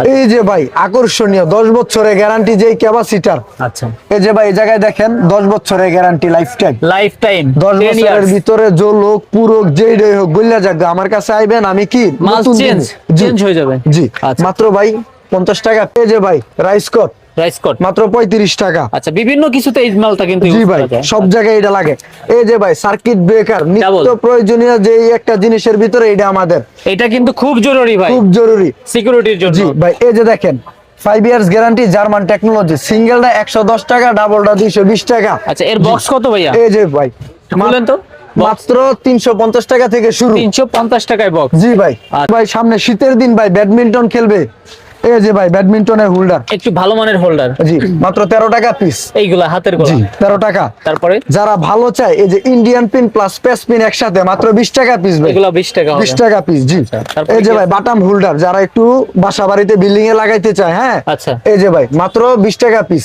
এই যে ভাই আকর্ষণীয় 10 বছরের গ্যারান্টি যেই ক্যাপাসিটার। আচ্ছা, এই যে ভাই এই জায়গায় দেখেন 10 বছরের guarantee life time. Life time 10 10 বছরের ইয়ার্স ভিতরে যে লোক পুরো যেই হোক বললা যাক আমার কাছে আইবেন আমি কি মাল নতুন চেঞ্জ জিনিস। জি, চেঞ্জ হয়ে যাবে। জি আচ্ছা, মাত্র ভাই 50 টাকা। এই যে ভাই রাইস কট রাইস কোট মাত্র 35 টাকা। আচ্ছা, বিভিন্ন কিছুতে এই মালটা কিন্তু জি use ভাই করা যায়। সব জায়গায় এটা লাগে। এই যে ভাই সার্কিট ব্রেকার নিত্য প্রয়োজনীয় যে একটা জিনিসের ভিতরে এটা আমাদের এটা কিন্তু খুব জরুরি ভাই, খুব জরুরি সিকিউরিটির জন্য। জি ভাই এই যে দেখেন 5 ইয়ার্স গ্যারান্টি জার্মান টেকনোলজি। সিঙ্গেলটা 110 টাকা, ডাবলটা 220 টাকা। আচ্ছা, এর বক্স কত ভাইয়া? এই যে ভাই বলেন তো। মাত্র 350 টাকা থেকে শুরু। 350 টাকায় বক্স। জি ভাই আচ্ছা। ভাই সামনে শীতের দিন ভাই ব্যাডমিন্টন খেলবে। এই যে ভাই ব্যাডমিন্টনের হোল্ডার একটু ভালো মানের হোল্ডার, জি মাত্র 13 টাকা পিস। এইগুলা হাতের গোলা জি 13 টাকা। তারপরে যারা ভালো চায় এই যে Indian pin plus pace pin একসাথে মাত্র 20 টাকা পিস ভাই। এগুলা 20 টাকা হবে। 20 টাকা পিস জি। তারপরে এই যে কি ভাই আছে? বাটাম হোল্ডার যারা একটু বাসা বাড়িতে বিল্ডিং এ লাগাইতে চায়, হ্যাঁ আচ্ছা। এই যে ভাই মাত্র 20 টাকা পিস।